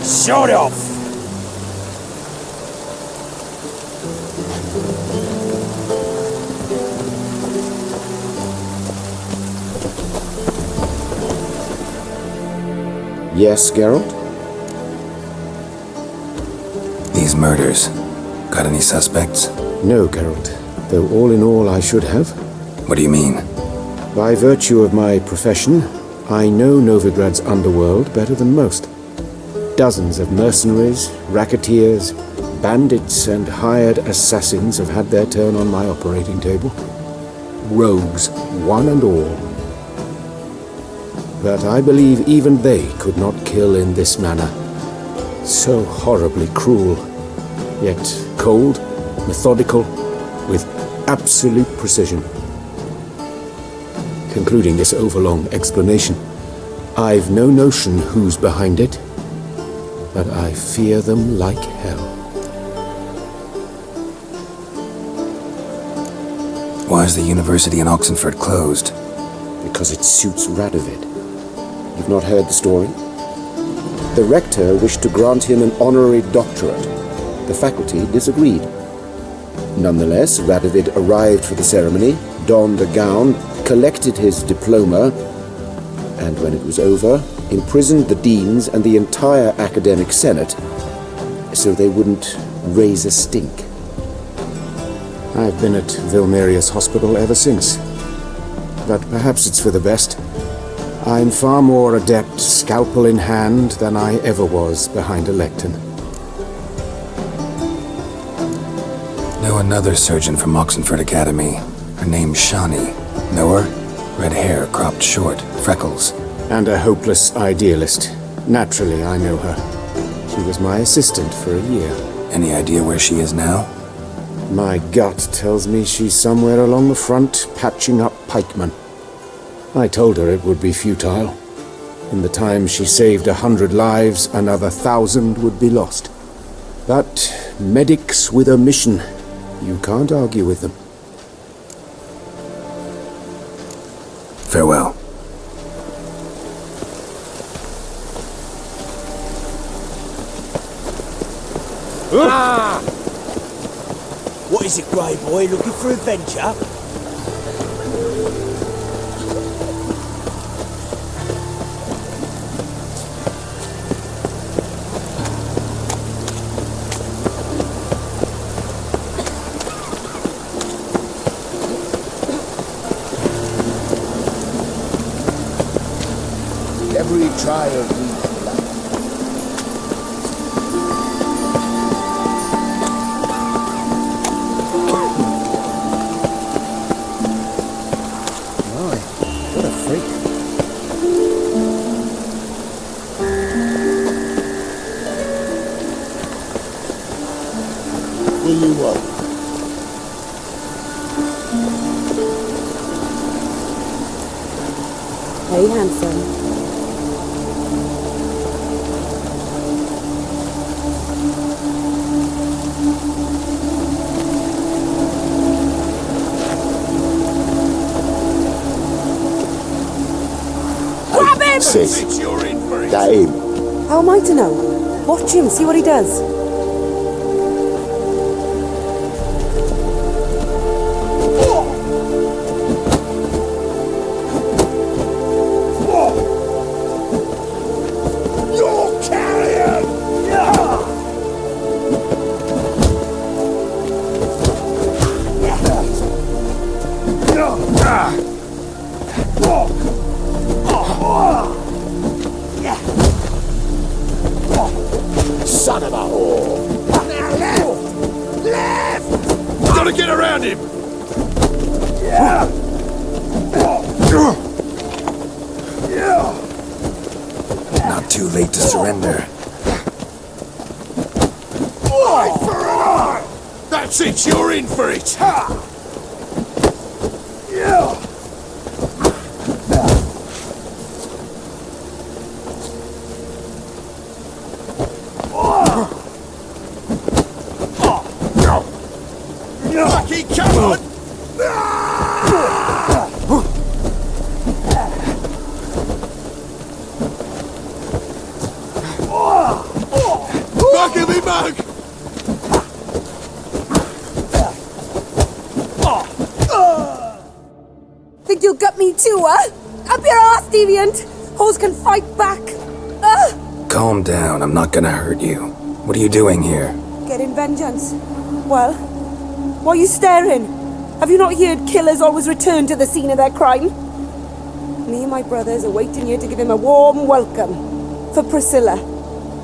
Shut off! Yes, Geralt? These murders, got any suspects? No, Geralt. Though all in all I should have. What do you mean? By virtue of my profession, I know Novigrad's underworld better than most. Dozens of mercenaries, racketeers, bandits and hired assassins have had their turn on my operating table. Rogues, one and all. But I believe even they could not kill in this manner. So horribly cruel, yet cold, methodical, with absolute precision. Concluding this overlong explanation, I've no notion who's behind it, but I fear them like hell. Why is the university in Oxenford closed? Because it suits Radovid. You've not heard the story? The rector wished to grant him an honorary doctorate. The faculty disagreed. Nonetheless, Radovid arrived for the ceremony, donned a gown, collected his diploma, and when it was over, imprisoned the deans and the entire academic senate so they wouldn't raise a stink. I've been at Vilmerius Hospital ever since, but perhaps it's for the best. I'm far more adept, scalpel in hand, than I ever was behind a lectern. Know another surgeon from Oxenford Academy. Her name's Shani. Know her? Red hair, cropped short, freckles. And a hopeless idealist. Naturally, I know her. She was my assistant for a year. Any idea where she is now? My gut tells me she's somewhere along the front, patching up pikemen. I told her it would be futile. In the time she saved 100 lives, another 1,000 would be lost. But medics with a mission, you can't argue with them. Farewell. Ah! What is it, Grey Boy? Looking for adventure? Every trial leads to life. My, what a freak. What do you want? Hey, handsome. Sis, that him. How am I to know? Watch him, see what he does. You're carrion! Son of a whore. Now left! Left! Gotta get around him! Yeah! Not too late to surrender. Eye for an eye! That's it, you're in for it! Ha! Yeah! Lucky, come on! think you'll gut me too, huh? Up your ass, deviant! Hoes can fight back! Calm down, I'm not gonna hurt you. What are you doing here? Getting vengeance. Well, why are you staring? Have you not heard killers always return to the scene of their crime? Me and my brothers are waiting here to give him a warm welcome. For Priscilla.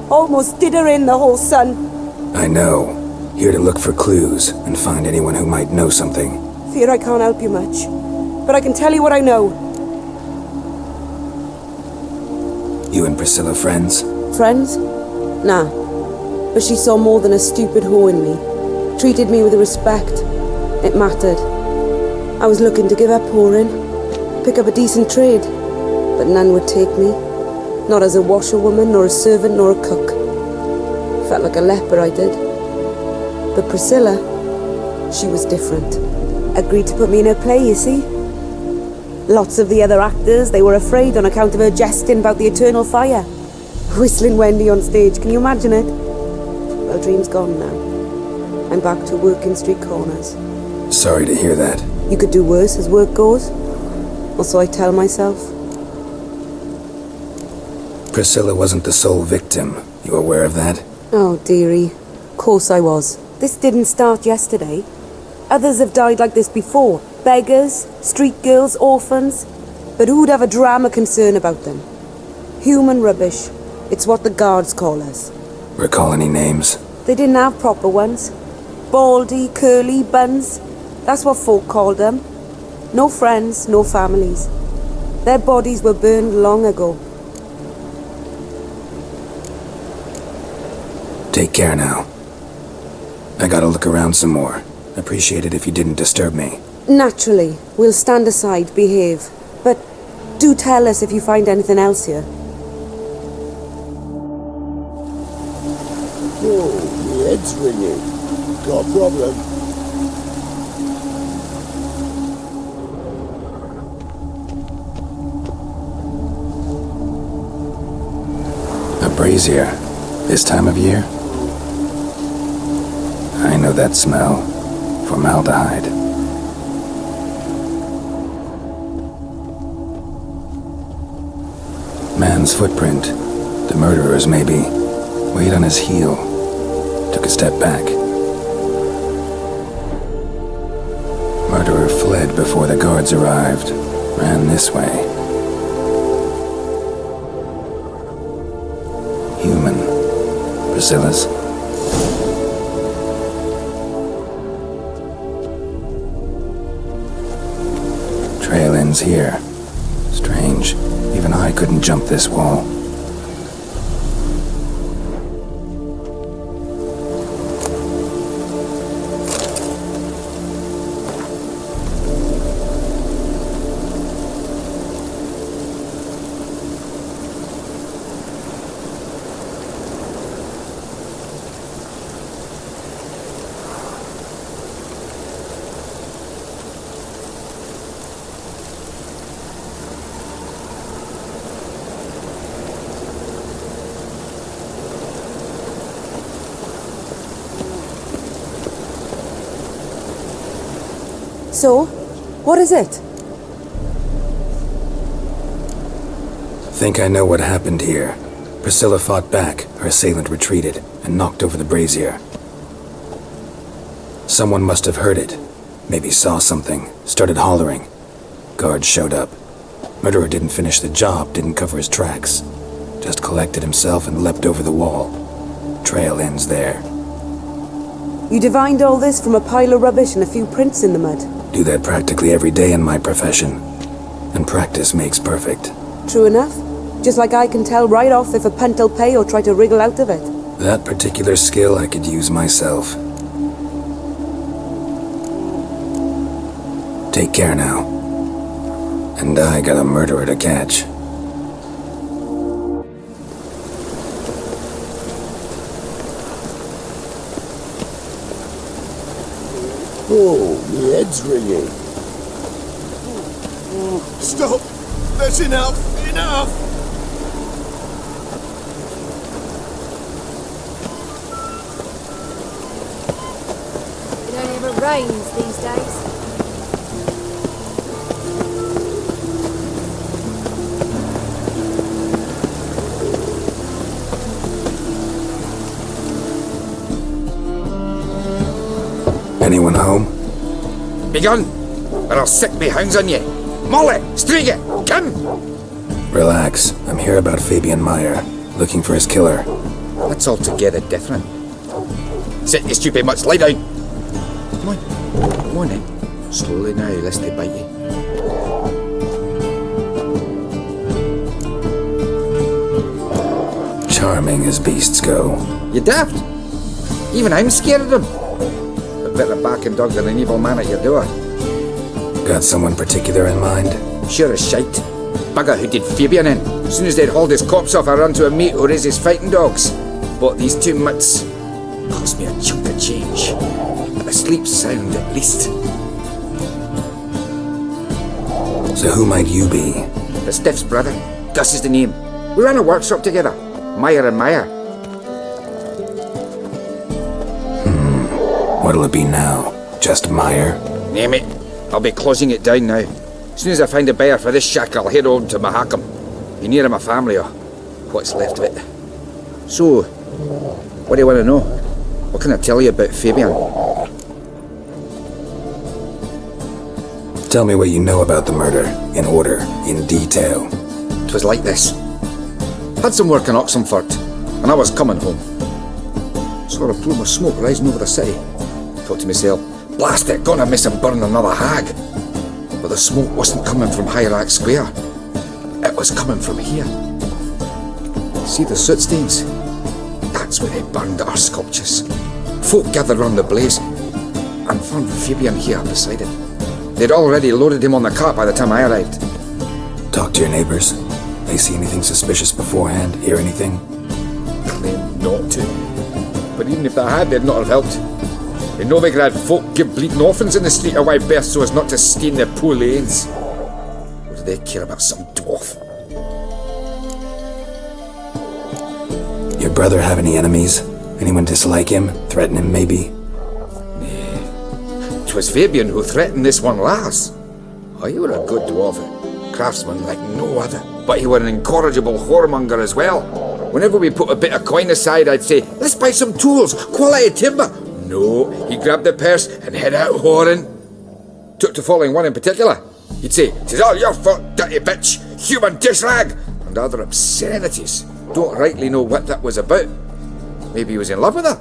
Almost did her in, the whole son. I know. Here to look for clues and find anyone who might know something. Fear I can't help you much. But I can tell you what I know. You and Priscilla friends? Friends? Nah. But she saw more than a stupid whore in me. Treated me with respect. It mattered. I was looking to give her pouring. Pick up a decent trade. But none would take me. Not as a washerwoman, nor a servant, nor a cook. Felt like a leper, I did. But Priscilla, she was different. Agreed to put me in her play, you see. Lots of the other actors, they were afraid on account of her jesting about the eternal fire. Whistling Wendy on stage, can you imagine it? Well, dream's gone now. I'm back to working street corners. Sorry to hear that. You could do worse as work goes. Or so I tell myself. Priscilla wasn't the sole victim. You aware of that? Oh, dearie. Of course I was. This didn't start yesterday. Others have died like this before. Beggars, street girls, orphans. But who'd have a drama concern about them? Human rubbish. It's what the guards call us. Recall any names? They didn't have proper ones. Baldy, curly, buns. That's what folk called them. No friends, no families. Their bodies were burned long ago. Take care now. I gotta look around some more. Appreciate it if you didn't disturb me. Naturally. We'll stand aside, behave. But do tell us if you find anything else here. Oh, my head's ringing. Got a problem. A brazier. This time of year? I know that smell. Formaldehyde. Man's footprint. The murderer's, maybe. Weight on his heel. Took a step back. Murderer fled before the guards arrived. Ran this way. Human. Priscilla's. Trail ends here. Strange. Even I couldn't jump this wall. So, what is it? Think I know what happened here. Priscilla fought back, her assailant retreated, and knocked over the brazier. Someone must have heard it. Maybe saw something, started hollering. Guards showed up. Murderer didn't finish the job, didn't cover his tracks. Just collected himself and leapt over the wall. Trail ends there. You divined all this from a pile of rubbish and a few prints in the mud. Do that practically every day in my profession. And practice makes perfect. True enough. Just like I can tell right off if a punt'll pay or try to wriggle out of it. That particular skill I could use myself. Take care now. And I got a murderer to catch. Oh, my head's ringing. Stop! That's enough! Enough! It only ever rains these days. anyone home? Begun, or I'll sick me hounds on you. Molly, Striga, come! Relax. I'm here about Fabian Meyer, looking for his killer. That's altogether different. Sit, you stupid mutts, lie down. Come on then. Slowly now, lest they bite you. Charming as beasts go. You daft? Even I'm scared of them. A better barking dog than an evil man at your door. Got someone particular in mind? Sure as shite. Bugger who did Fabian in. As soon as they'd hauled his corpse off, I ran to a mate who raised his fighting dogs. Bought these 2 mutts. Cost me a chunk of change. But the sleep sound at least. So who might you be? The Stiff's brother. Gus is the name. We ran a workshop together. Meyer and Meyer. What'll it be now? Just Meyer? Name it. I'll be closing it down now. As soon as I find a buyer for this shack, I'll head on to Mahakam. Be near my family, or what's left of it. So, what do you want to know? What can I tell you about Fabian? Tell me what you know about the murder, in order, in detail. It was like this. Had some work in Oxenford, and I was coming home. Saw a plume of smoke rising over the city. Thought to myself, blast it, gonna miss and burn another hag. But the smoke wasn't coming from Hierarch Square. It was coming from here. See the soot stains? That's where they burned our sculptures. Folk gathered round the blaze, and found Fabian here beside it. They'd already loaded him on the cart by the time I arrived. Talk to your neighbors. They see anything suspicious beforehand? Hear anything? Claimed not to. But even if they had, they'd not have helped. In Novigrad, folk give bleeding orphans in the street a wide berth so as not to stain their poor lanes. What do they care about some dwarf? Your brother have any enemies? Anyone dislike him? Threaten him, maybe? Nay. 'Twas Fabian who threatened this one last. Oh, you were a good dwarf, craftsman like no other. But he were an incorrigible whoremonger as well. Whenever we put a bit of coin aside, I'd say, let's buy some tools, quality timber. No, he grabbed the purse and head out whoring. Took to following one in particular. He'd say, "'Tis all your fault, dirty bitch, human dish rag," and other obscenities. Don't rightly know what that was about. Maybe he was in love with her.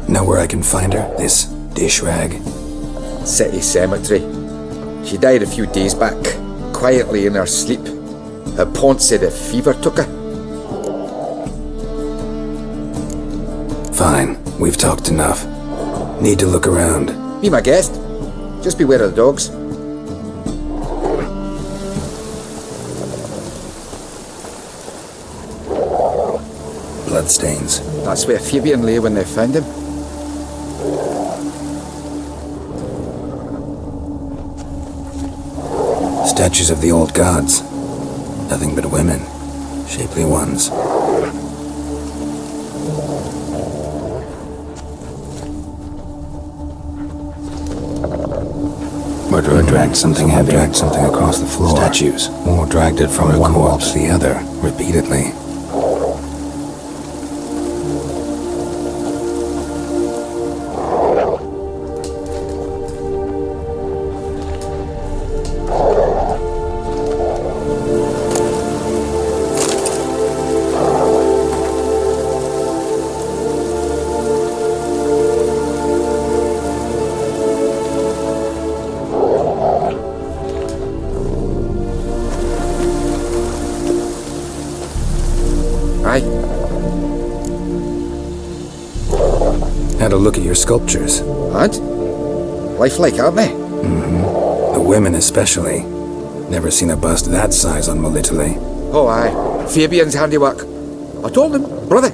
Know where I can find her, this dish rag? City cemetery. She died a few days back, quietly in her sleep. Her pont said a fever took her. Fine, we've talked enough. Need to look around. Be my guest. Just beware of the dogs. Bloodstains. That's where Fabian lay when they found him. Statues of the old gods. Nothing but women. Shapely ones. Murderer dragged something heavy, dragged something across the floor. Statues. Or dragged it from one wall to the other, repeatedly. Aye. Had a look at your sculptures. And? Lifelike, aren't they? The women especially. Never seen a bust that size on Molitale. Oh, aye. Fabian's handiwork. I told him, brother,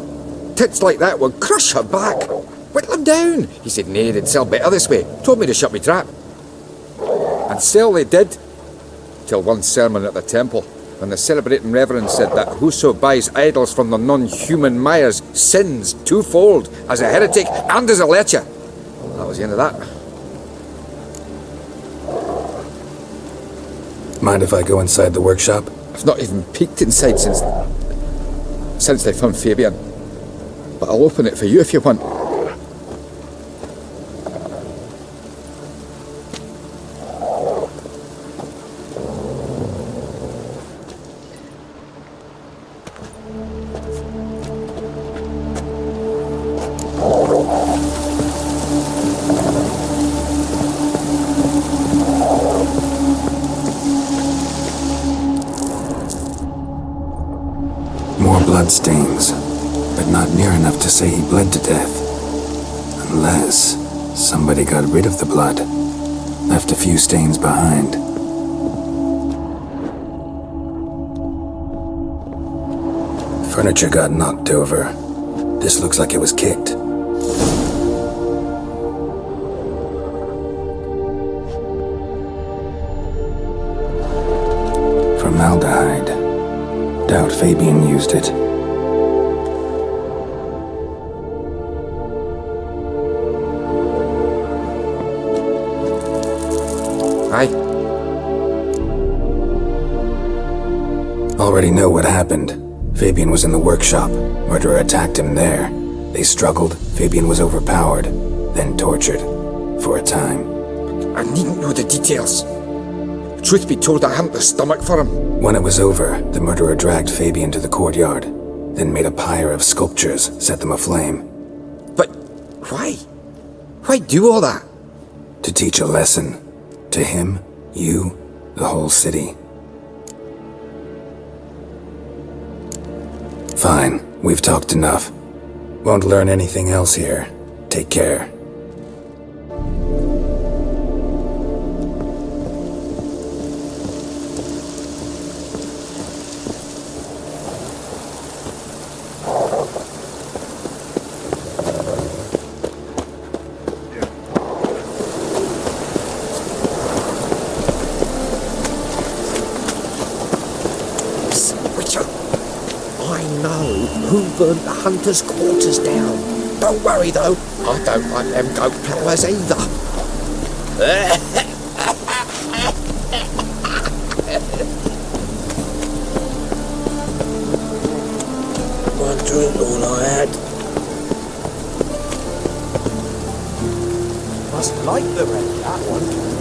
tits like that would crush her back. Whittle him down. He said, nay, they'd sell better this way. Told me to shut me trap. And sell they did. Till one sermon at the temple, when the celebrating reverend said that whoso buys idols from the non-human Myers sins twofold, as a heretic and as a lecher. That was the end of that. Mind if I go inside the workshop? I've not even peeked inside since they found Fabian. But I'll open it for you if you want. Bloodstains, but not near enough to say he bled to death. Unless somebody got rid of the blood, left a few stains behind. Furniture got knocked over. This looks like it was kicked. Formaldehyde. Doubt Fabian used it. Aye. Already know what happened. Fabian was in the workshop. Murderer attacked him there. They struggled. Fabian was overpowered, then tortured. For a time. I needn't know the details. Truth be told, I hadn't the stomach for him. When it was over, the murderer dragged Fabian to the courtyard, then made a pyre of sculptures, set them aflame. But why? Why do all that? To teach a lesson. To him, you, the whole city. Fine, we've talked enough. Won't learn anything else here. Take care. Who burnt the hunter's quarters down? Don't worry though, I don't like them goat pillars either. One drink all I had. Must like the red, that one.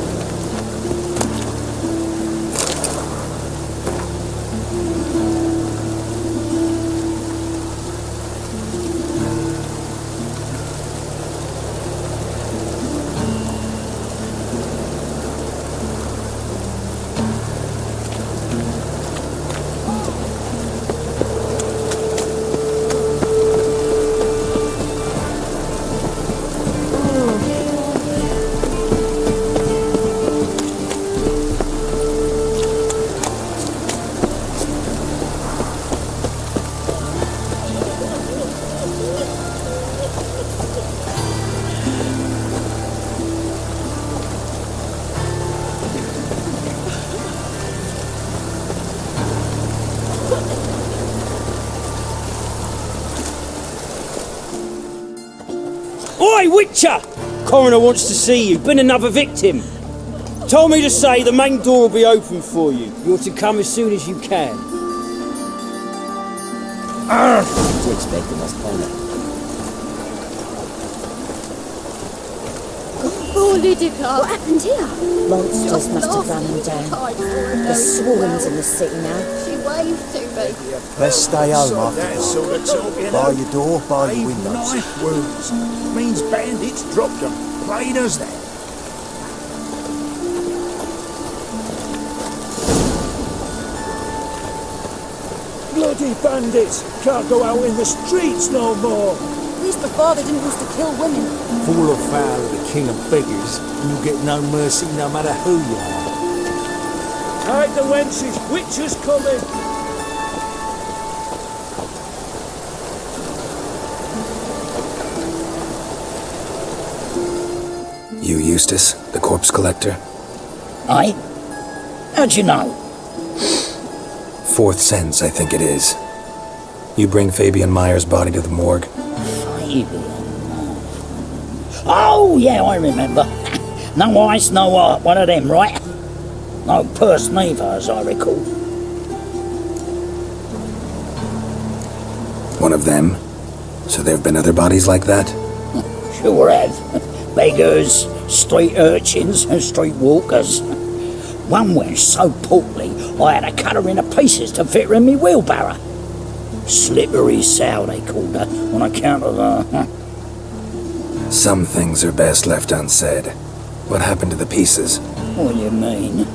Oi, Witcher! Coroner wants to see you. Been another victim. Told me to say the main door will be open for you. You're to come as soon as you can. What you expecting us, Carnal? Holy dicker! What happened here? Monsters must have run him down. There's swarms in the city now. She waved to me. Let's stay home after dark. Bar your door, bar your windows. Knife wounds. Means bandits dropped them. Plain as that. Bloody bandits! Can't go out in the streets no more! At least before they didn't used to kill women. Fall afoul of the king of beggars, and you get no mercy no matter who you are. Hide the wenches! Witcher's coming! You, Eustace, the corpse collector? Aye? How'd you know? Fourth sense, I think it is. You bring Fabian Meyer's body to the morgue? Fabian. Oh, yeah, I remember. No eyes, no heart, one of them, right? No purse neither, as I recall. One of them? So there have been other bodies like that? Sure have. Beggars, street urchins, and street walkers. One went so portly, I had to cut her into pieces to fit her in me wheelbarrow. Slippery sow, they called her, on account of her. Some things are best left unsaid. What happened to the pieces? What do you mean?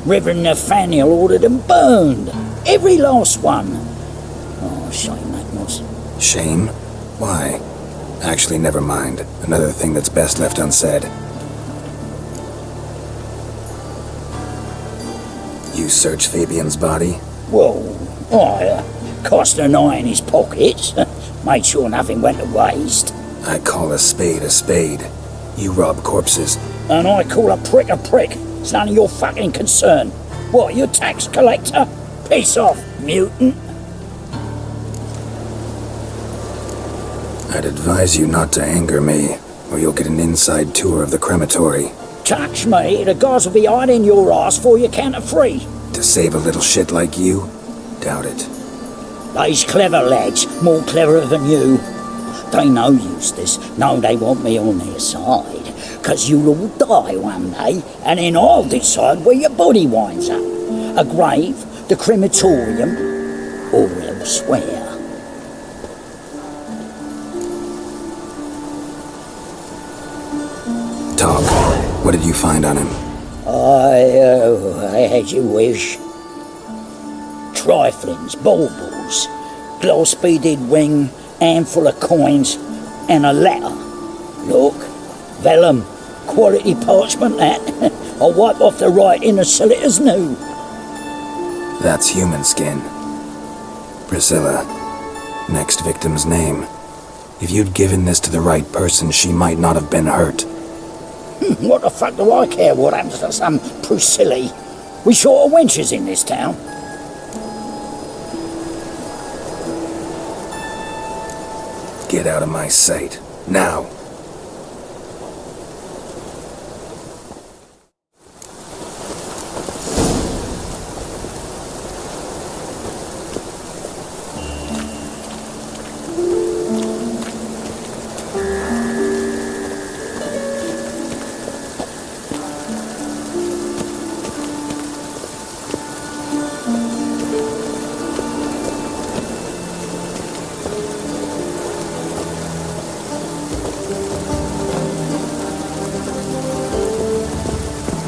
Reverend Nathaniel ordered them burned. Every last one. Oh, of shame, that was. Shame? Why? Actually, never mind. Another thing that's best left unsaid. You search Fabian's body? Well, I cast an eye in his pockets, made sure nothing went to waste. I call a spade a spade. You rob corpses. And I call a prick a prick. It's none of your fucking concern. What, you tax collector? Piss off, mutant. I'd advise you not to anger me, or you'll get an inside tour of the crematory. Touch me, the guys will be hiding your ass for you counter-free. To save a little shit like you? Doubt it. These clever lads, more cleverer than you. They know Eustace, know they want me on their side, 'cause you'll all die one day, and then I'll decide where your body winds up. A grave, the crematorium, or elsewhere. Talk. What did you find on him? As you wish. Triflings, baubles, glass-beaded ring, handful of coins, and a letter. Look, vellum, quality parchment that. I'll wipe off the writing and sell it as new. That's human skin. Priscilla. Next victim's name. If you'd given this to the right person, she might not have been hurt. What the fuck do I care what happens to some Priscilla? We short of wenches in this town. Get out of my sight. Now.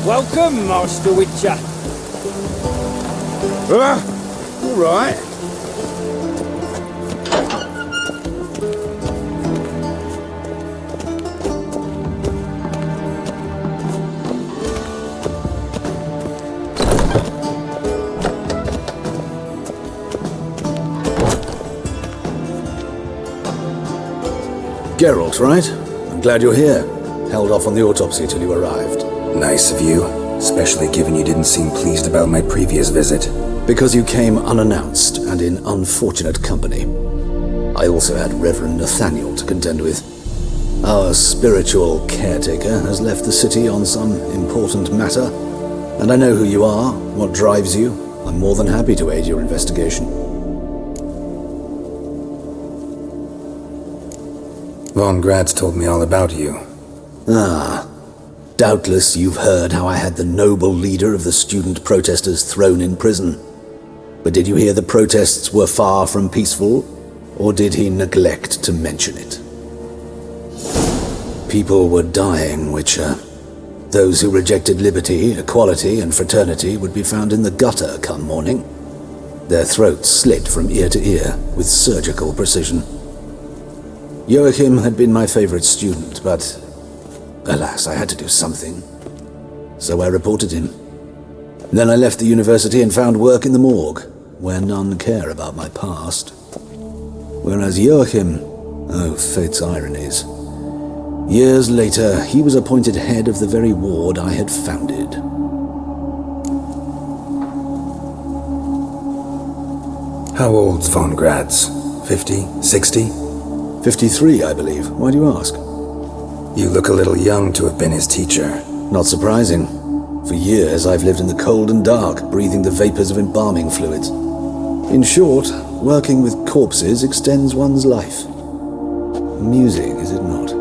Welcome, Master Witcher. All right. Geralt, right? I'm glad you're here. Held off on the autopsy till you arrived. Nice of you, especially given you didn't seem pleased about my previous visit. Because you came unannounced and in unfortunate company. I also had Reverend Nathaniel to contend with. Our spiritual caretaker has left the city on some important matter, and I know who you are, what drives you. I'm more than happy to aid your investigation. Von Grad's told me all about you. Ah. Doubtless you've heard how I had the noble leader of the student protesters thrown in prison. But did you hear the protests were far from peaceful, or did he neglect to mention it? People were dying, Witcher. Those who rejected liberty, equality, and fraternity would be found in the gutter come morning. Their throats slit from ear to ear with surgical precision. Joachim had been my favorite student, but alas, I had to do something. So I reported him. Then I left the university and found work in the morgue, where none care about my past. Whereas Joachim, oh, fate's ironies. Years later, he was appointed head of the very ward I had founded. How old's Von Grad's? 50? 60? 53, I believe. Why do you ask? You look a little young to have been his teacher. Not surprising. For years I've lived in the cold and dark, breathing the vapors of embalming fluids. In short, working with corpses extends one's life. Amusing, is it not?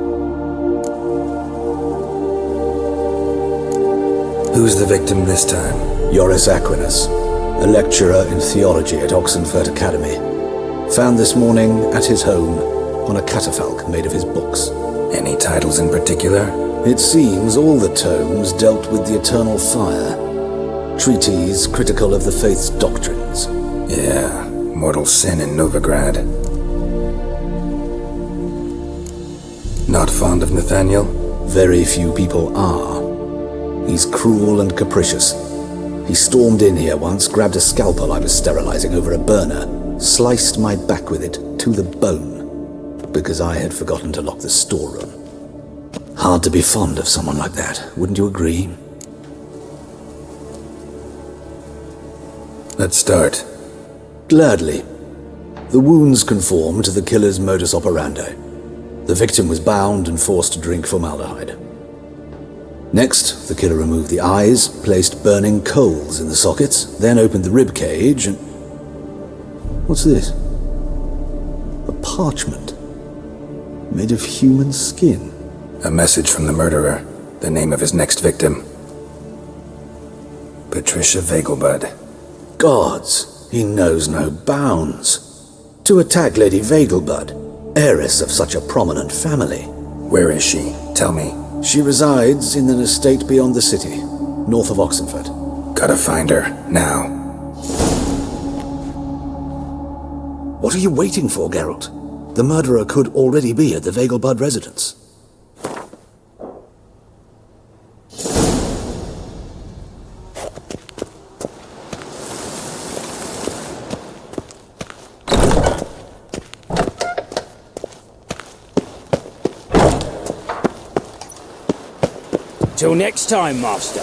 Who's the victim this time? Joris Aquinas, a lecturer in theology at Oxenfurt Academy. Found this morning at his home on a catafalque made of his books. Any titles in particular? It seems all the tomes dealt with the eternal fire. Treatises critical of the faith's doctrines. Yeah, mortal sin in Novigrad. Not fond of Nathaniel? Very few people are. He's cruel and capricious. He stormed in here once, grabbed a scalpel I was sterilizing over a burner, sliced my back with it to the bone, because I had forgotten to lock the storeroom. Hard to be fond of someone like that, wouldn't you agree? Let's start. Gladly. The wounds conform to the killer's modus operandi. The victim was bound and forced to drink formaldehyde. Next, the killer removed the eyes, placed burning coals in the sockets, then opened the rib cage and... What's this? A parchment. Made of human skin. A message from the murderer. The name of his next victim. Patricia Vegelbud. Gods, he knows no bounds. To attack Lady Vegelbud, heiress of such a prominent family. Where is she? Tell me. She resides in an estate beyond the city, north of Oxenford. Gotta find her, now. What are you waiting for, Geralt? The murderer could already be at the Vegelbud residence. Till next time, Master.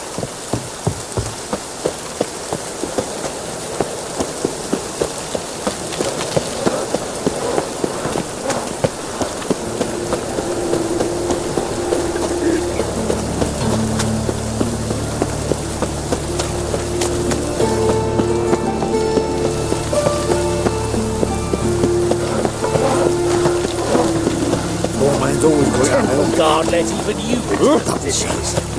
Poor man's always got Oh God, let even you return to this.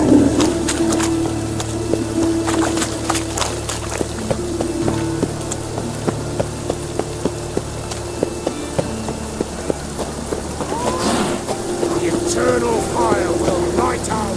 eternal fire will light out.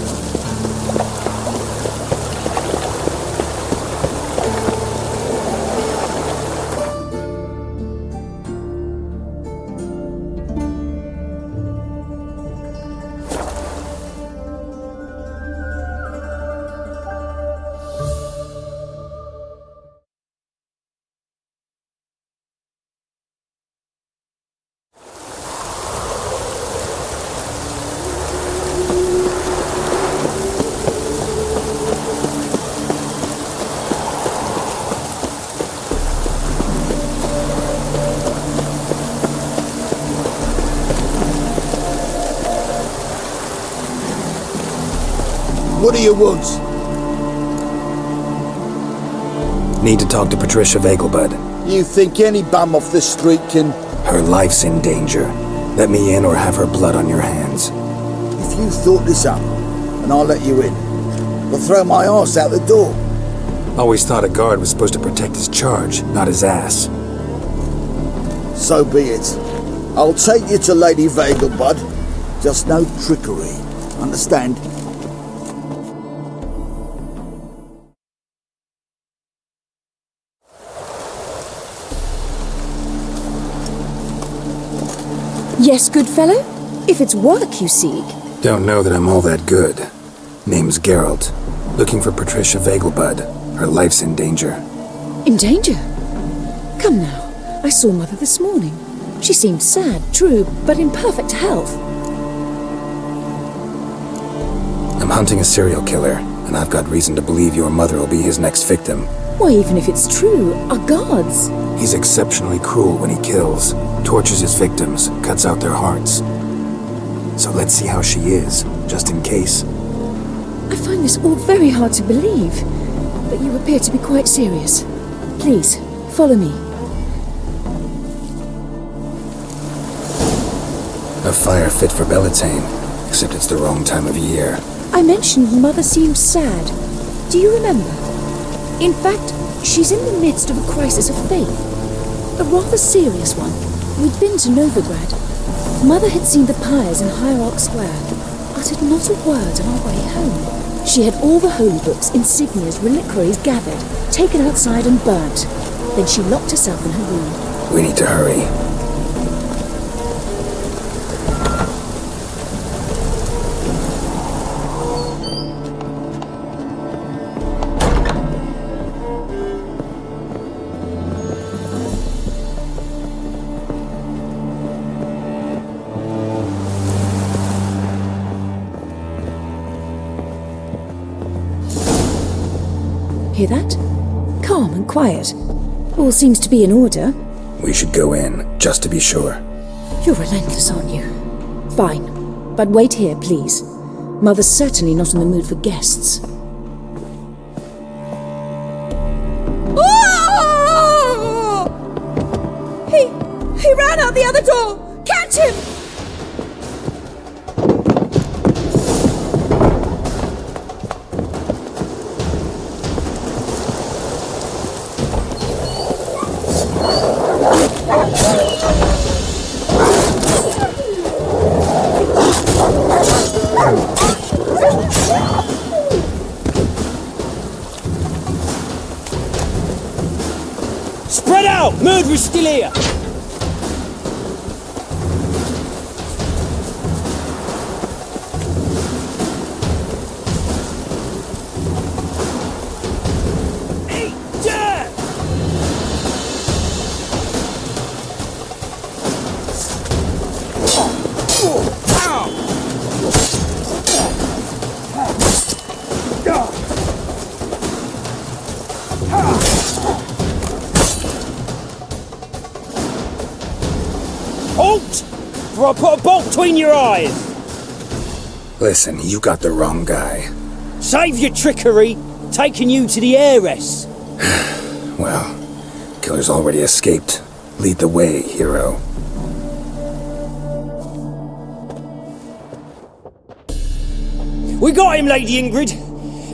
What do you want? Need to talk to Patricia Vegelbud. You think any bum off the street can... Her life's in danger. Let me in or have her blood on your hands. If you thought this up, and I'll let you in, I'll throw my arse out the door. Always thought a guard was supposed to protect his charge, not his ass. So be it. I'll take you to Lady Vegelbud. Just no trickery. Understand? Yes, good fellow? If it's work you seek. Don't know that I'm all that good. Name's Geralt. Looking for Patricia Vegelbud. Her life's in danger. In danger? Come now. I saw Mother this morning. She seemed sad, true, but in perfect health. I'm hunting a serial killer, and I've got reason to believe your mother will be his next victim. Why, even if it's true, our gods. He's exceptionally cruel when he kills, tortures his victims, cuts out their hearts. So let's see how she is, just in case. I find this all very hard to believe, but you appear to be quite serious. Please, follow me. A fire fit for Bellatane, except it's the wrong time of year. I mentioned Mother seemed sad. Do you remember? In fact, she's in the midst of a crisis of faith. A rather serious one. We'd been to Novigrad. Mother had seen the pyres in Hierarch Square, uttered not a word on our way home. She had all the holy books, insignias, reliquaries gathered, taken outside and burnt. Then she locked herself in her room. We need to hurry. Hear that? Calm and quiet. All seems to be in order. We should go in, just to be sure. You're relentless, aren't you? Fine. But wait here, please. Mother's certainly not in the mood for guests. Oh! He ran out the other door! Catch him! Spread out! Murderer's still here! Halt! Or I'll put a bolt between your eyes! Listen, you got the wrong guy. Save your trickery! Taking you to the heiress! Well, killer's already escaped. Lead the way, hero. We got him, Lady Ingrid!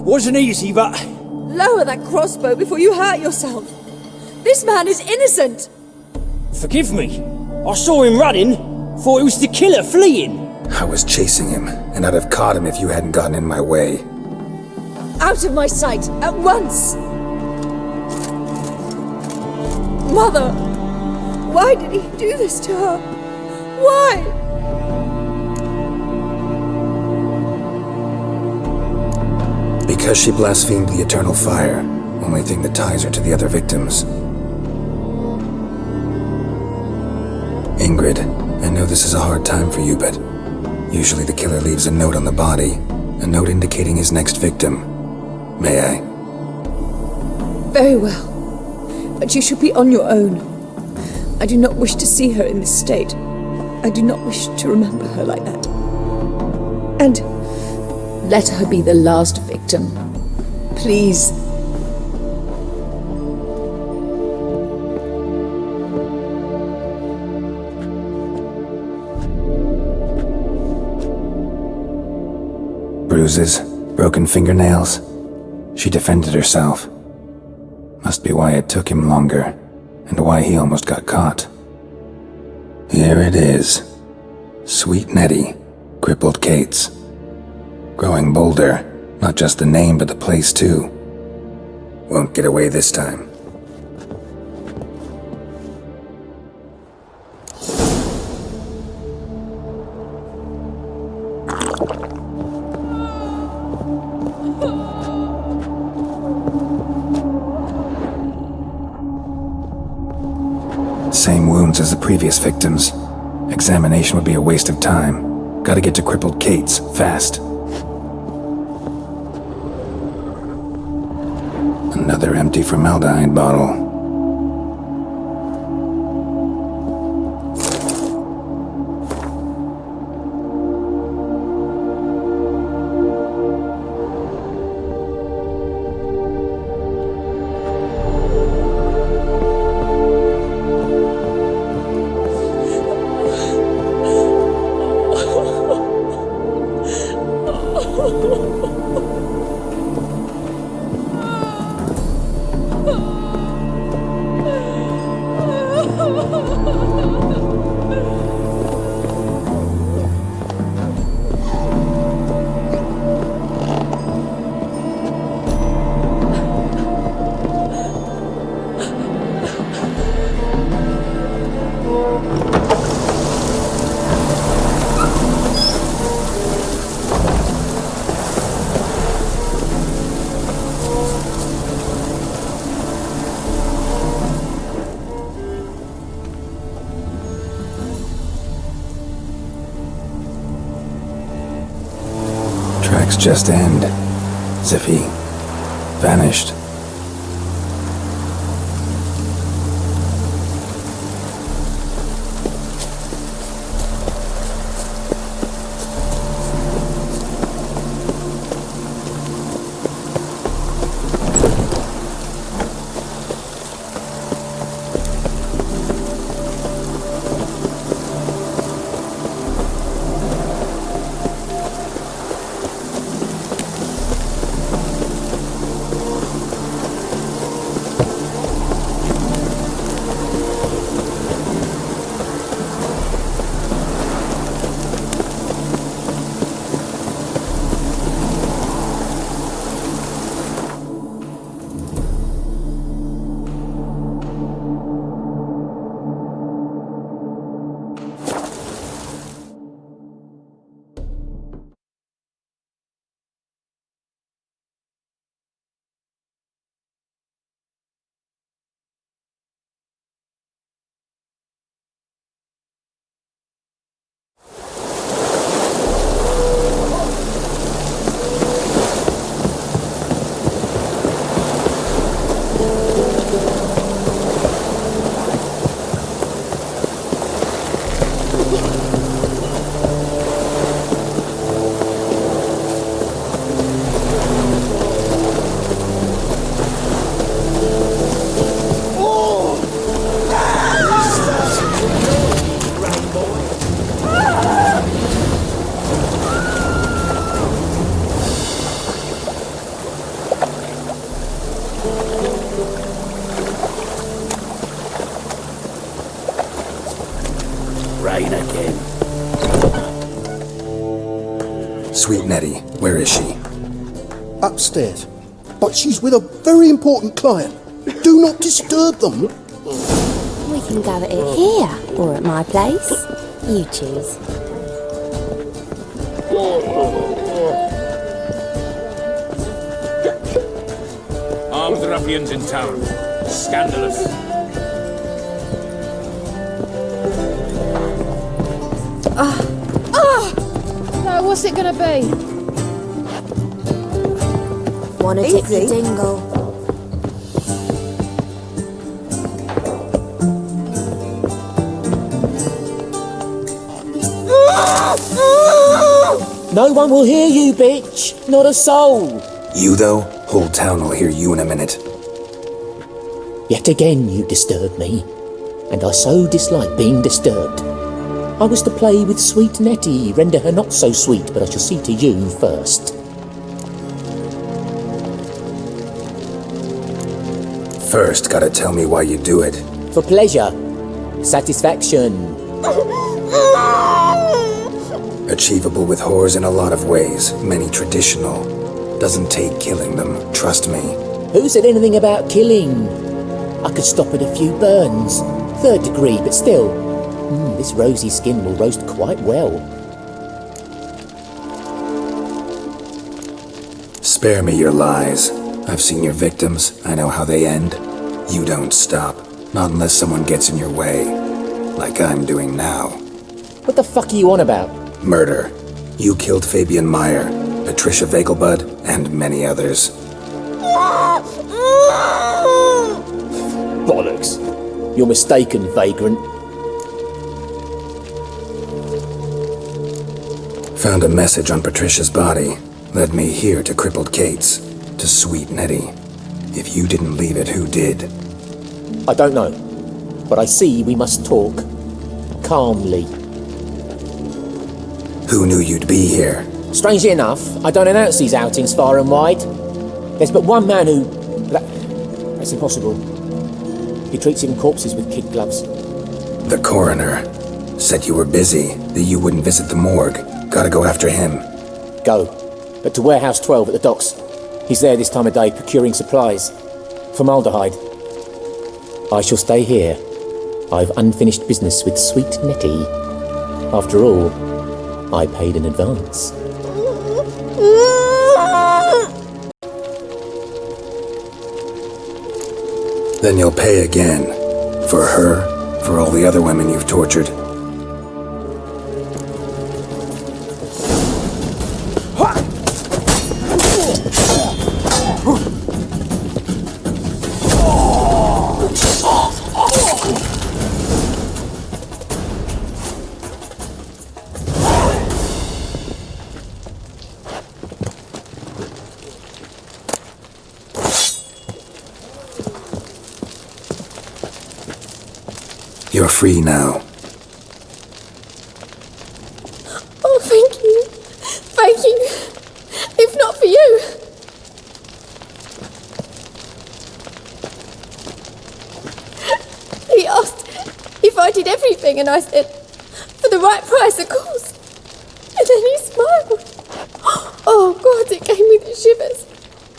Wasn't easy, but... Lower that crossbow before you hurt yourself. This man is innocent. Forgive me. I saw him running. Thought it was the killer fleeing. I was chasing him, and I'd have caught him if you hadn't gotten in my way. Out of my sight, at once! Mother! Why did he do this to her? Why? Because she blasphemed the eternal fire, only thing that ties her to the other victims. Ingrid, I know this is a hard time for you, but usually the killer leaves a note on the body, a note indicating his next victim. May I? Very well. But you should be on your own. I do not wish to see her in this state. I do not wish to remember her like that. And let her be the last victim. Please. Bruises, broken fingernails. She defended herself. Must be why it took him longer, and why he almost got caught. Here it is. Sweet Nettie, crippled Kate's. Growing bolder, not just the name but the place too. Won't get away this time. Same wounds as the previous victims. Examination would be a waste of time. Gotta get to crippled Kate's, fast. Another empty formaldehyde bottle. tracks just end. As if he vanished. Rain again. Sweet Nettie, where is she? Upstairs. But she's with a very important client. Do not disturb them. We can go at it here, or at my place. You choose. Armed ruffians in town. Scandalous. No, what's it gonna be? Wanna tip the dingle? No one will hear you, bitch. Not a soul. You, though? Whole town will hear you in a minute. Yet again you disturb me, and I so dislike being disturbed. I was to play with sweet Nettie, render her not so sweet, but I shall see to you first. First, gotta tell me why you do it. For pleasure. Satisfaction. Achievable with whores in a lot of ways, many traditional. Doesn't take killing them, trust me. Who said anything about killing? I could stop at a few burns. 3rd degree, but still. This rosy skin will roast quite well. Spare me your lies. I've seen your victims. I know how they end. You don't stop. Not unless someone gets in your way. Like I'm doing now. What the fuck are you on about? Murder. You killed Fabian Meyer, Patricia Vegelbud, and many others. Bollocks. You're mistaken, vagrant. Found a message on Patricia's body. Led me here to crippled Kate's. To sweet Nettie. If you didn't leave it, who did? I don't know. But I see we must talk. Calmly. Who knew you'd be here? Strangely enough, I don't announce these outings far and wide. There's but one man who... That's impossible. He treats even corpses with kid gloves. The coroner. Said you were busy, that you wouldn't visit the morgue. Gotta go after him. Go. But to Warehouse 12 at the docks. He's there this time of day procuring supplies. Formaldehyde. I shall stay here. I've unfinished business with sweet Nettie. After all, I paid in advance. Then you'll pay again. For her, for all the other women you've tortured. You're free now. Oh, thank you. Thank you. If not for you. He asked if I did everything, and I said, for the right price, of course. And then he smiled. Oh, God, it gave me the shivers.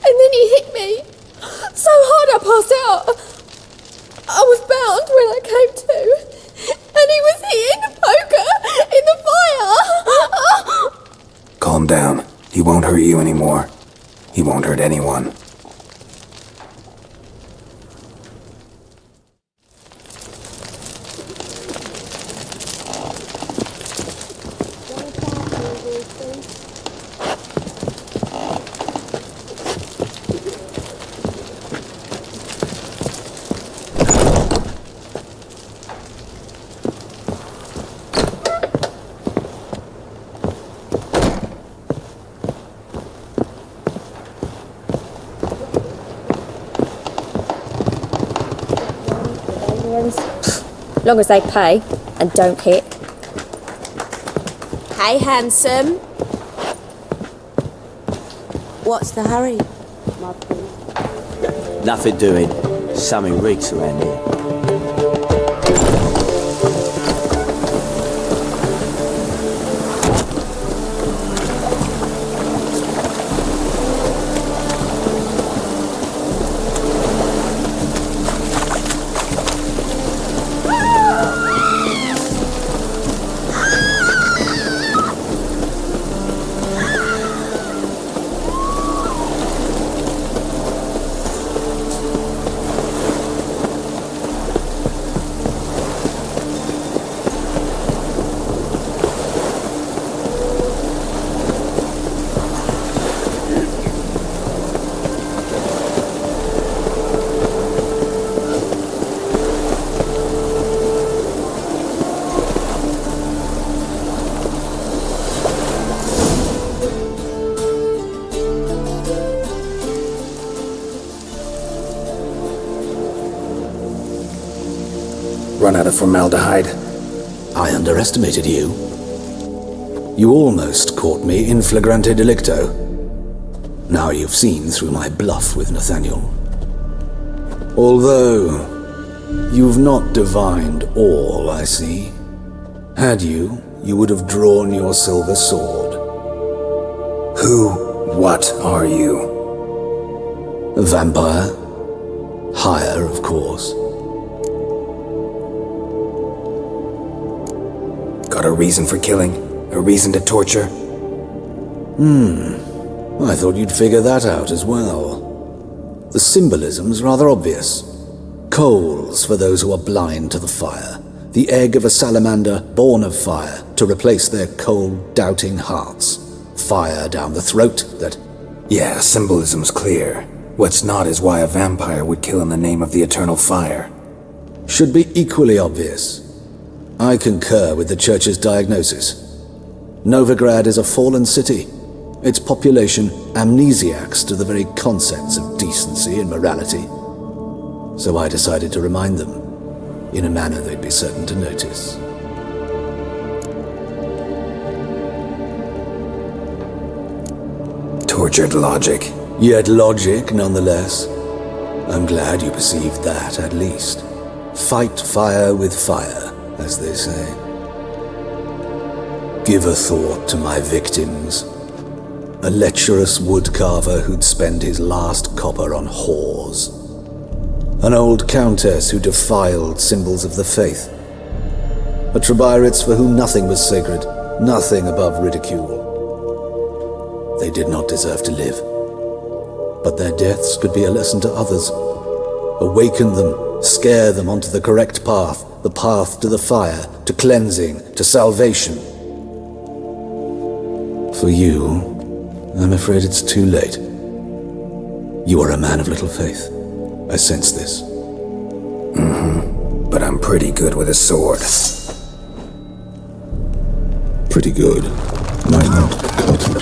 And then he hit me so hard I passed out. I was bound when I came to, and he was hitting the poker in the fire. Calm down. He won't hurt you anymore. He won't hurt anyone. Long as they pay and don't hit. Hey, handsome. What's the hurry? Nothing doing. Something reeks around here. Run out of formaldehyde. I underestimated you. You almost caught me in flagrante delicto. Now you've seen through my bluff with Nathaniel. Although, you've not divined all, I see. Had you, you would have drawn your silver sword. What are you? A vampire. Higher, of course. Got a reason for killing? A reason to torture? I thought you'd figure that out as well. The symbolism's rather obvious. Coals for those who are blind to the fire. The egg of a salamander born of fire to replace their cold, doubting hearts. Fire down the throat that... Yeah, symbolism's clear. What's not is why a vampire would kill in the name of the eternal fire. Should be equally obvious. I concur with the Church's diagnosis. Novigrad is a fallen city. Its population amnesiacs to the very concepts of decency and morality. So I decided to remind them, in a manner they'd be certain to notice. Tortured logic. Yet logic, nonetheless. I'm glad you perceived that, at least. Fight fire with fire, as they say. Give a thought to my victims. A lecherous woodcarver who'd spend his last copper on whores. An old countess who defiled symbols of the faith. A Trebirates for whom nothing was sacred, nothing above ridicule. They did not deserve to live. But their deaths could be a lesson to others. Awaken them, scare them onto the correct path, the path to the fire, to cleansing, to salvation. For you, I'm afraid it's too late. You are a man of little faith. I sense this. But I'm pretty good with a sword. Pretty good. Might not cut it.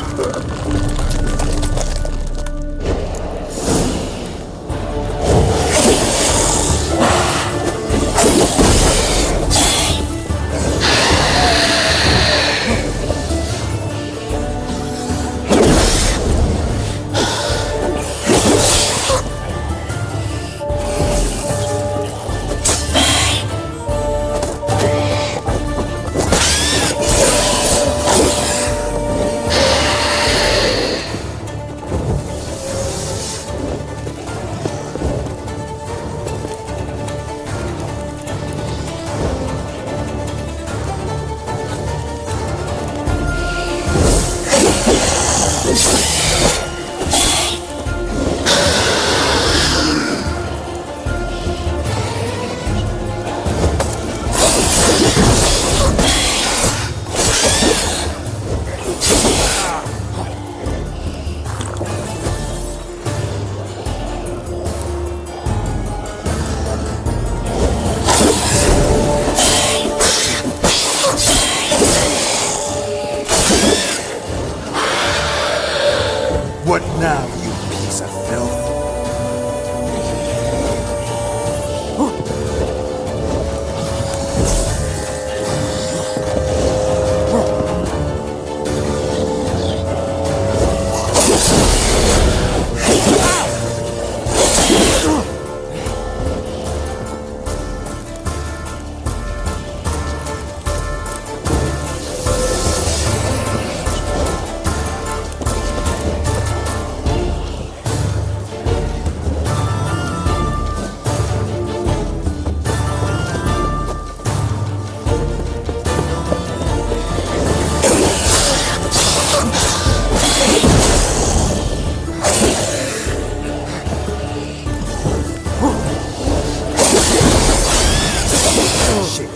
Shit.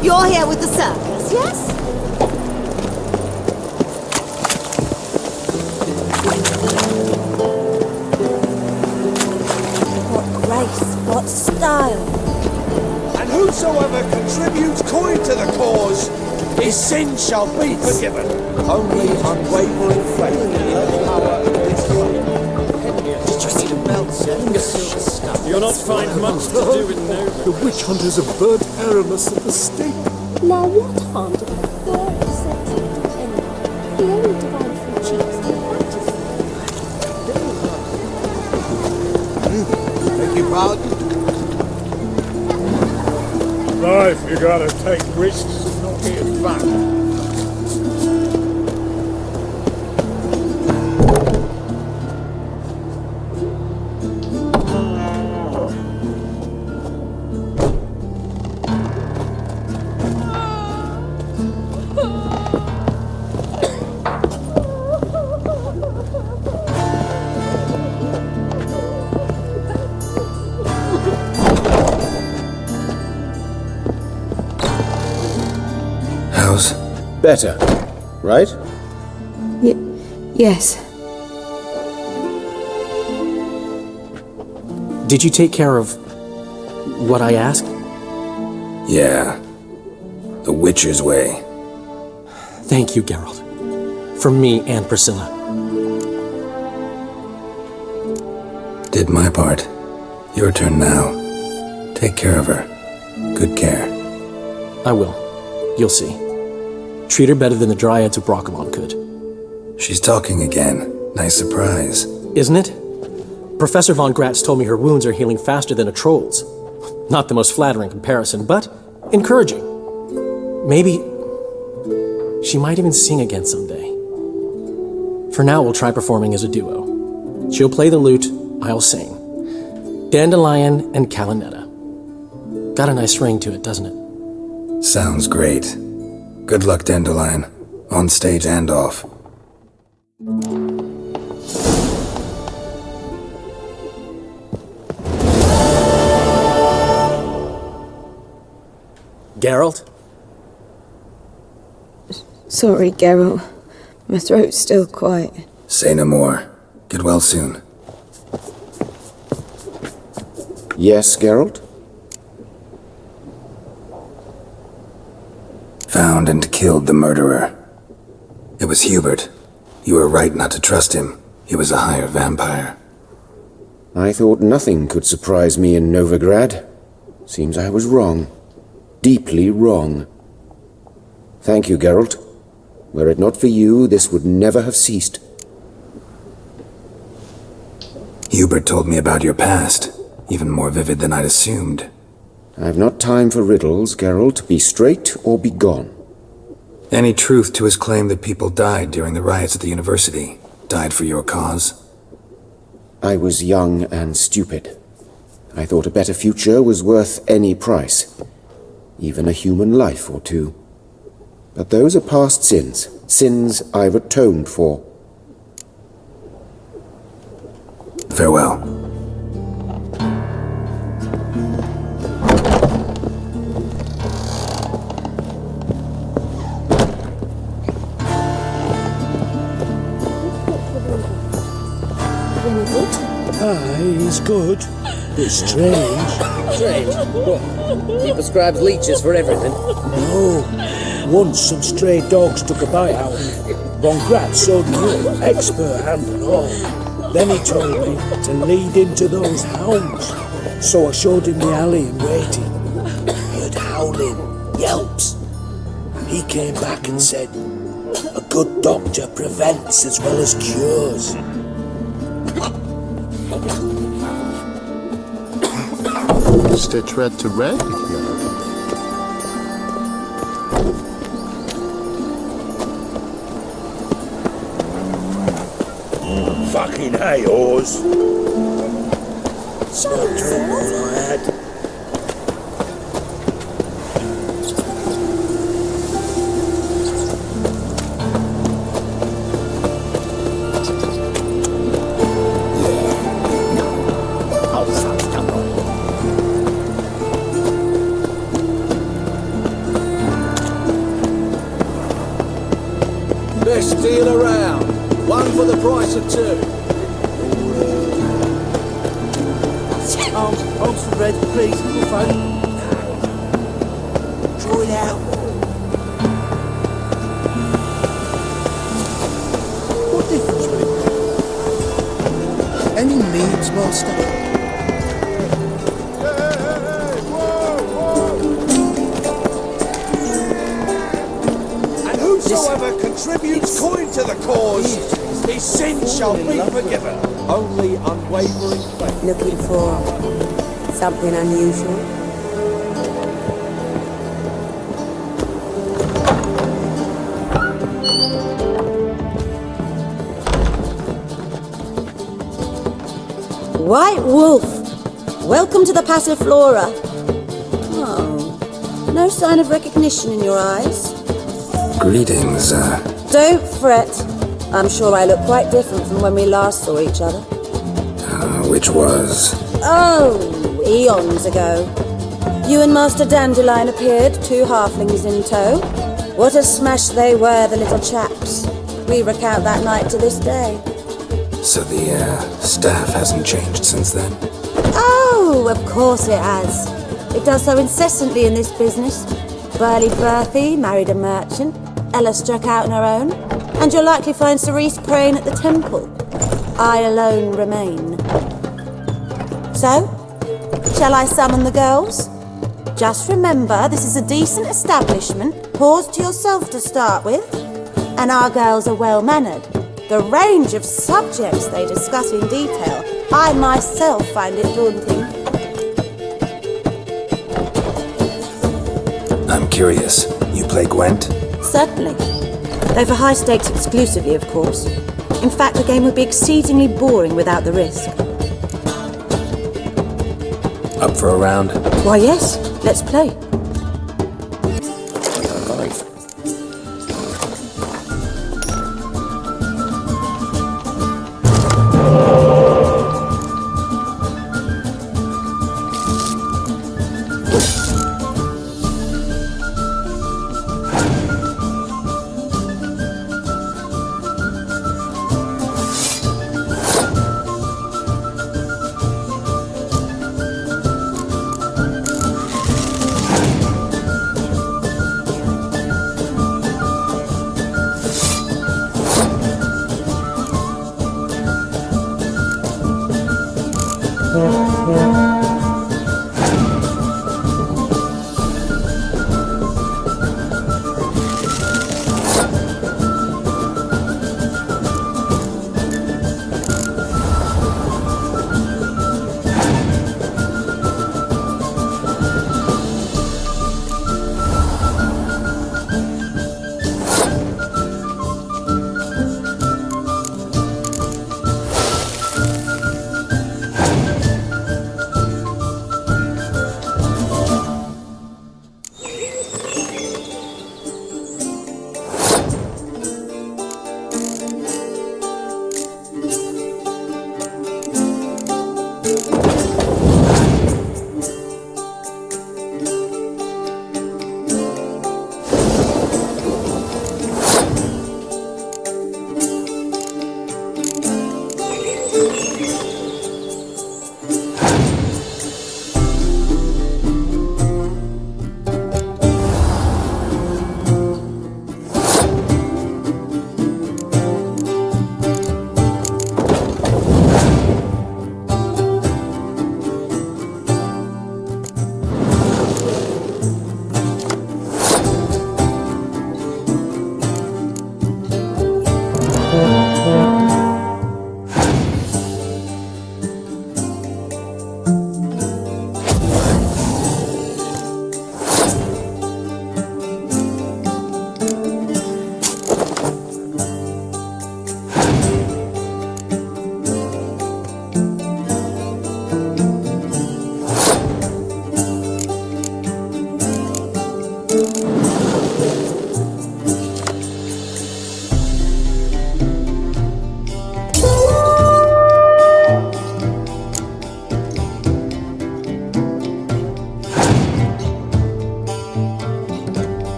You're here with the circus, yes? What grace, what style. And whosoever contributes coin to the cause, his sins shall be forgiven. Only unwavering faith in the power of this faith. Did you see the belts? You'll not find much to do in Novigrad. The witch hunters have burnt Aramis at the stake. Now what harm did the poor eccentric do anyone? He only divined from cheeks and fantasy. Thank you, pardon. Life, you gotta take risks and not get back. Better, right? Yes. Did you take care of what I asked? Yeah. The Witcher's way. Thank you, Geralt. From me and Priscilla. Did my part. Your turn now. Take care of her. Good care. I will. You'll see. Treat her better than the Dryads of Brockamon could. She's talking again. Nice surprise. Isn't it? Professor von Gratz told me her wounds are healing faster than a troll's. Not the most flattering comparison, but encouraging. Maybe she might even sing again someday. For now, we'll try performing as a duo. She'll play the lute, I'll sing. Dandelion and Calinetta. Got a nice ring to it, doesn't it? Sounds great. Good luck, Dandelion. On stage and off. Geralt? Sorry, Geralt. My throat's still quiet. Say no more. Get well soon. Yes, Geralt? Found and killed the murderer. It was Hubert. You were right not to trust him. He was a higher vampire. I thought nothing could surprise me in Novigrad. Seems I was wrong. Deeply wrong. Thank you, Geralt. Were it not for you, this would never have ceased. Hubert told me about your past, even more vivid than I'd assumed. I've not time for riddles, Geralt. Be straight or be gone. Any truth to his claim that people died during the riots at the university? Died for your cause? I was young and stupid. I thought a better future was worth any price, even a human life or two. But those are past sins, sins I've atoned for. Farewell. He's good. Bit strange. Strange? What? He prescribes leeches for everything? No. Once some stray dogs took a bite out of me. Von so new, expert hand and all. Then he told me to lead into those hounds. So I showed him the alley and waited. Heard howling, yelps. He came back and said, a good doctor prevents as well as cures. Stitch red to red? Fucking hey, Oz. Not drink all I had. Best deal around. One for the price of two. Arms for red, please. Full phone. Draw it out. What difference will it make? Any needs, master? Whosoever contributes coin to the cause, his sin shall be forgiven. Only unwavering faith. Looking for something unusual? White Wolf, welcome to the Passiflora. Oh, no sign of recognition in your eyes. Greetings, Don't fret. I'm sure I look quite different from when we last saw each other. which was? Oh, eons ago. You and Master Dandelion appeared, 2 halflings in tow. What a smash they were, the little chaps. We recount that night to this day. So the, staff hasn't changed since then? Oh, of course it has. It does so incessantly in this business. Burly Berthy married a merchant. Ella struck out on her own. And you'll likely find Cerise praying at the temple. I alone remain. So, shall I summon the girls? Just remember, this is a decent establishment. Pause to yourself to start with. And our girls are well-mannered. The range of subjects they discuss in detail, I myself find it daunting. I'm curious. You play Gwent? Certainly. Though for high stakes exclusively, of course. In fact, the game would be exceedingly boring without the risk. Up for a round? Why, yes. Let's play.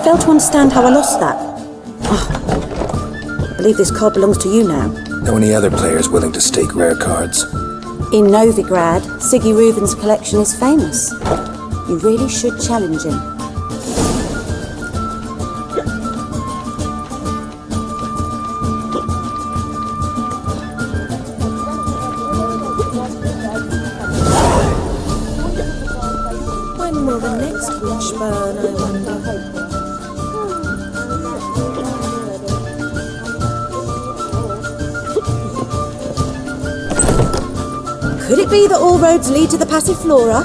fail to understand how I lost that. Oh, I believe this card belongs to you now. Know any other players willing to stake rare cards? In Novigrad, Siggy Reuven's collection is famous. You really should challenge him. When will the next witch burn, I wonder? Could it be that all roads lead to the Passiflora?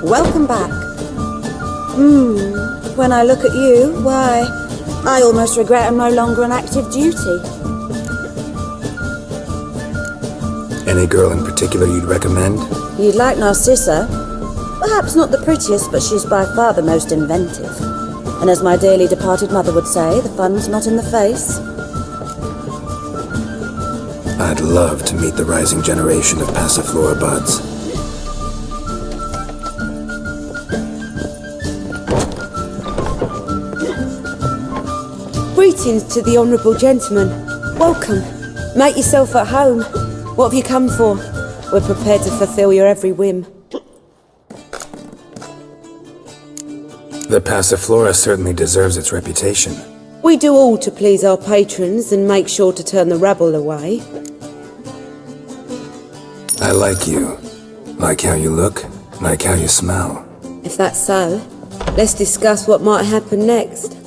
Welcome back. When I look at you, why, I almost regret I'm no longer on active duty. Any girl in particular you'd recommend? You'd like Narcissa? Perhaps not the prettiest, but she's by far the most inventive. And as my dearly departed mother would say, the fun's not in the face. I'd love to meet the rising generation of Passiflora buds. Greetings to the honourable gentleman. Welcome. Make yourself at home. What have you come for? We're prepared to fulfil your every whim. The Passiflora certainly deserves its reputation. We do all to please our patrons and make sure to turn the rabble away. I like you. Like how you look, like how you smell. If that's so, let's discuss what might happen next.